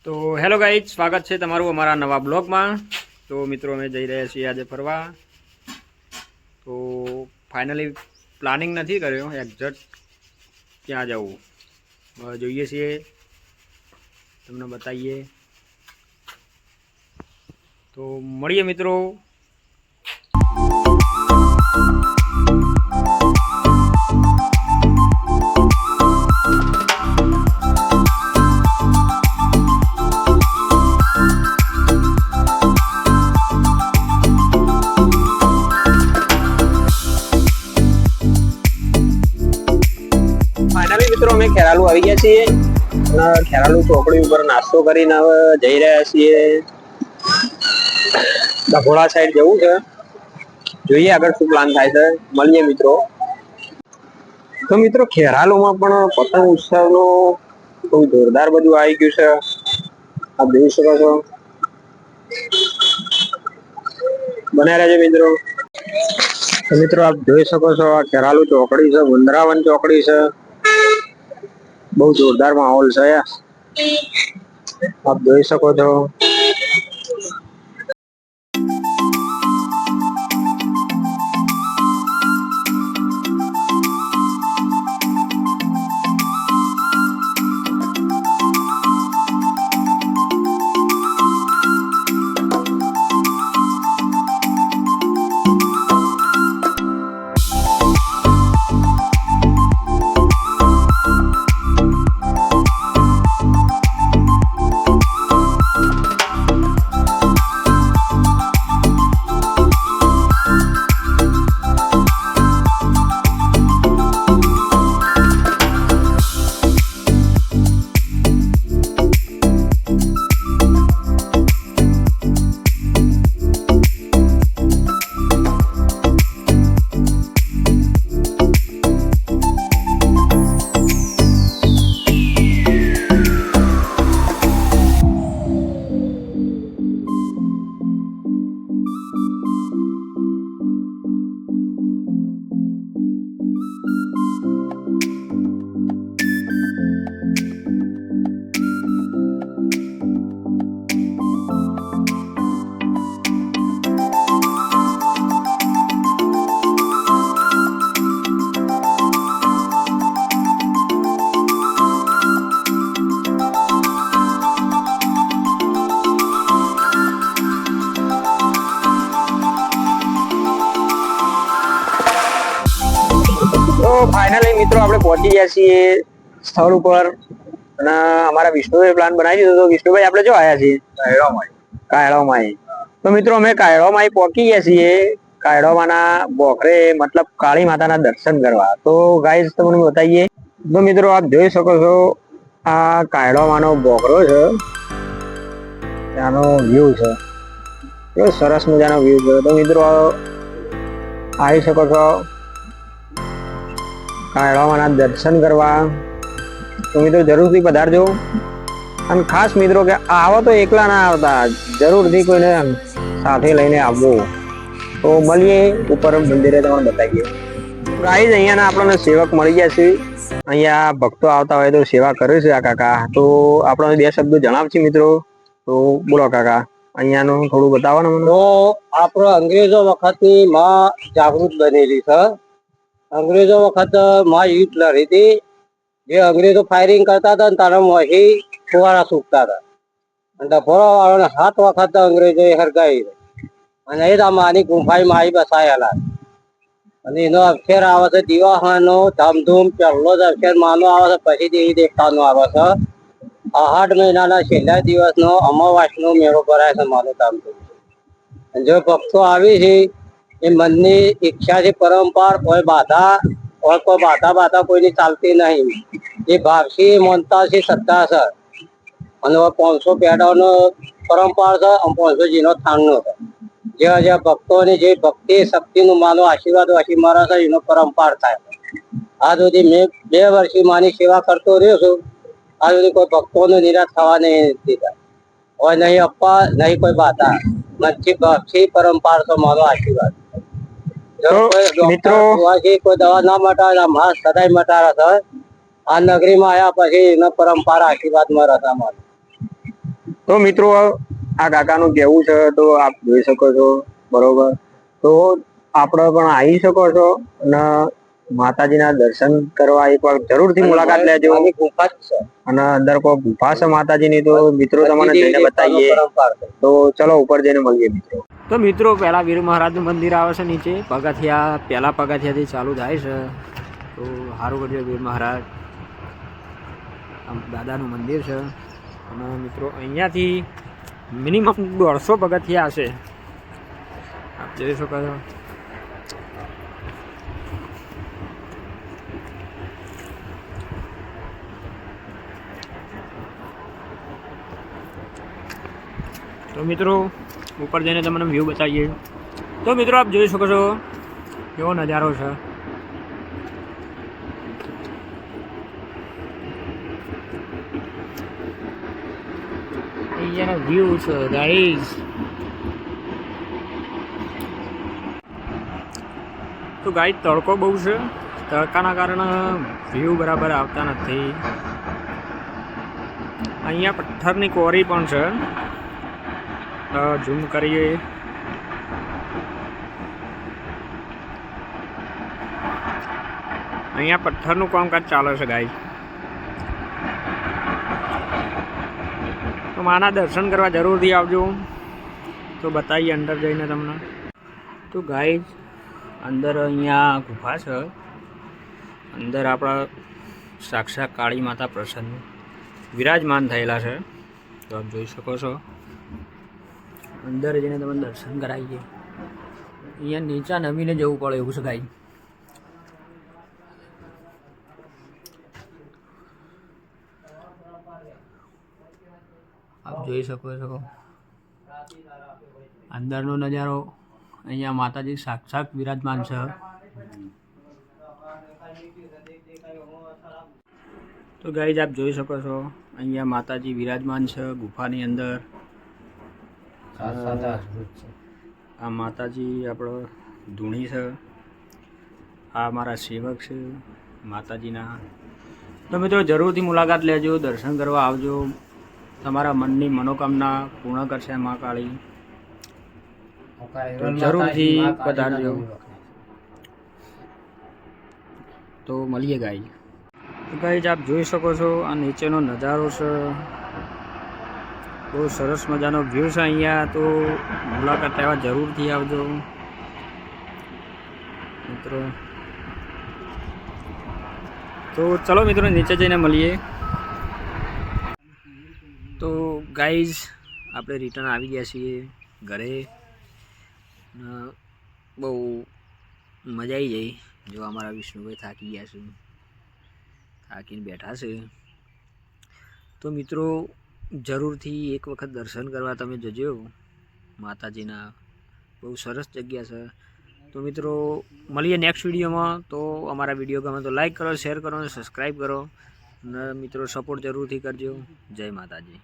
તો hello guys, સ્વાગત છે તમારું અમારા નવા બ્લોગમાં। તો મિત્રો અમે જઈ રહ્યા છીએ આજે ફરવા। તો ફાઇનલી પ્લાનિંગ નથી કર્યો એક્ઝેક્ટ ક્યાં જવું, જોઈએ છીએ, તમને બતાવીએ। તો મળીએ મિત્રો। ફાઇનલી મિત્રો અમે ખેરાલુ આવી ગયા છીએ અને ખેરાલુ ચોકડી ઉપર નાસ્તો કરીને હવે જઈ રહ્યા છીએ ડભોળા સાઈડ જવું છે। જોઈએ આગળ શું પ્લાન થાય છે, મળીએ મિત્રો। તો મિત્રો ખેરાલુમાં પણ પતંગ ઉત્સવનો બહુ જોરદાર બધું આવી ગયું છે, આપ જોઈ શકો છો। બન્યા રહેજો મિત્રો। તો મિત્રો આપ જોઈ શકો છો આ ખેરાલુ ચોકડી છે, વૃંદાવન ચોકડી છે, બહુ જોરદાર માહોલ છે, આપ જોઈ શકો છો। તો ફાઇનલી મિત્રો આપણે પહોંચી ગયા છીએ સ્થળ ઉપર અને અમારા વિષ્ણુભાઈ પ્લાન બનાવી દીધો। તો વિષ્ણુભાઈ આપણે જો આવ્યા છીએ કાયળોમાં। તો મિત્રો અમે કાયળોમાં પહોંચી ગયા છીએ, કાયળોમાંના બોખરે મતલબ કાળી માતાના દર્શન કરવા। તો ગાઈઝ તમને બતાવીએ। તો મિત્રો આપ જોઈ શકો છો આ કાયળોમાંનો બોખરો છે, ત્યાંનો વ્યૂ છે, કેવો સરસ મજાનો વ્યૂ છે। તો મિત્રો આવી શકો છો કાયળોમાંના દર્શન કરવા। તો મિત્રો જરૂરથી પધારજો અને ખાસ મિત્રો કે આવો તો એકલા ના આવતા, જરૂરથી કોઈને સાથે લઈને આવવું। તો મળીએ ઉપર મંદિરે, તમને બતાવીએ। ગાઈઝ અહીંયાના આપણને સેવક મળી ગયા છે, અહીંયા ભક્તો આવતા હોય તો સેવા કરે છે આ કાકા। તો આપણને બે શબ્દો જણાવશે મિત્રો। તો બોલો કાકા, અહીંયાનું થોડું બતાવો ને મને। તો આપણો અંગ્રેજો વખતની માં જાગૃત બનેલી છે। અંગ્રેજો વખત માં યુદ્ધ લડી હતી, જે અંગ્રેજો ફાયરિંગ કરતા હતા ને તારા મોહી ફુવારા છૂટતા હતા અને ડભોળા વાળાને 7 વખત અંગ્રેજો હરગાવી અને એ માની ગુફામાં આવી બસાયેલા। અને એનો અક્ષર આવે છે દિવાહાનો ધામધૂમ, પહેલો જ અક્ષર માનો આવે છે, પછી દેવી દેવતાનો આવે છે। 8 મહિનાના છેલ્લા દિવસનો અમાવાસનો મેળો ભરાય છે માનો ધામધૂમ। જો ભક્તો આવી છે એ મનની ઈચ્છાથી પરંપરા કોઈ બાધા કોઈ બાધા કોઈની ચાલતી નહીં, એ ભાવથી માનતા છે, શ્રદ્ધા છે। અને 500 પેડાનો પરંપરા છે અને 500 જીનો થાનનો છે। જે ભક્તોની જે ભક્તિ શક્તિનું માનો આશીર્વાદ વાસી મારા છે એનો પરંપરા થાય। આ સુધી મેં 2 વર્ષથી માની સેવા કરતો રહ્યો છું, આ સુધી કોઈ ભક્તોનો નિરાશ થવા નહીં દીધા હોય, નહીં અપવા નહીં કોઈ બાધા, નથી પરંપરા તો મારો આશીર્વાદ। મિત્રો કોઈ દવા ના મટાડે, માસ સદાય મટાડે છે। આ નગરીમાં આવ્યા પછી એનો પરંપરા આશીર્વાદ માં રસા મળે। તો મિત્રો આ કાકાનું કેવું છે તો આપ જોઈ શકો છો, બરોબર. તો આપણે પણ આવી શકો છો અને માતાજીના દર્શન કરવા એકવાર જરૂરથી મુલાકાત લેજો. અને અંદર કોઈ ગુફા છે માતાજીની, તો મિત્રો તમને જઈને બતાવીએ. તો ચલો ઉપર જઈને મળીએ મિત્રો. તો મિત્રો પહેલા વીર મહારાજનું મંદિર આવે છે નીચે પગથિયા, પહેલા પગથિયાથી ચાલુ થાય છે. તો સારું કરજો વીર મહારાજ દાદાનું મંદિર છે. અને મિત્રો અહીંયાથી મિનિમમ 150 પગથિયા હશે, આપ જોઈ શકો છો. તો મિત્રો ઉપર જઈને તમને વ્યૂ બતાવીએ. તો મિત્રો આપ જોઈ શકો છો કેવો નજારો છે. અહીંયાનો વ્યૂ છે ગાઈઝ. તો ગાઈઝ તડકો બહુ છે, તડકાના કારણે વ્યૂ બરાબર આવતા નથી. અહીંયા પથ્થરની કોરી પણ છે, ઝૂમ કરીએ. અહીંયા પથ્થરનું કામકાજ ચાલે છે ગાઈઝ. તો માના દર્શન કરવા જરૂરથી આવજો. તો બતાવીએ અંદર જઈને તમને. તો ગાઈઝ અંદર અહીંયા ગુફા છે, અંદર આપણા સાક્ષાત કાળી માતા પ્રસન્ન વિરાજમાન થયેલા છે. તો આપ જોઈ શકો છો. અંદર જઈને તમે દર્શન કરાવીએ. અહીંયા નીચા નમીને જવું પડે એવું છે ગાઈ. આપ જોઈ શકો છો અંદરનો નજારો. અહીંયા માતાજી સાક્ષાત વિરાજમાન છે. તો ગાઈઝ આપ જોઈ શકો છો અહીંયા માતાજી વિરાજમાન છે ગુફાની અંદર. આ માતાજી આપણો ધૂણી છે, આ મારા સેવક છે માતાજીના. તો મિત્રો જરૂરથી મુલાકાત લેજો, દર્શન કરવા આવજો. તમારા મનની મનોકામના પૂર્ણ કરશે મા કાળી. તો જરૂરથી પધારજો. તો મળીએ ગાઈ. તો ગાઈઝ આપ જોઈ શકો છો આ નીચેનો નજારો છે, બહુ સરસ મજાનો વ્યૂ છે અહીંયા. તો મુલાકાત લેવા જરૂરથી આવજો મિત્રો. તો ચલો મિત્રો નીચે જઈને મળીએ. તો ગાઈઝ આપણે રિટર્ન આવી ગયા છીએ ઘરે. બહુ મજા આવી જાય. જો અમારા વિષ્ણુભાઈ થાકી ગયા છે, થાકીને બેઠા છે. તો મિત્રો જરૂરથી એક વખત દર્શન કરવા તમે જજો માતાજીના. બહુ સરસ જગ્યા છે. તો મિત્રો મળીએ નેક્સ્ટ વિડીયોમાં. તો અમારા વિડીયો ગમે તો લાઈક કરો, શેર કરો અને સબસ્ક્રાઈબ કરો. અને મિત્રો સપોર્ટ જરૂરથી કરજો. જય માતાજી.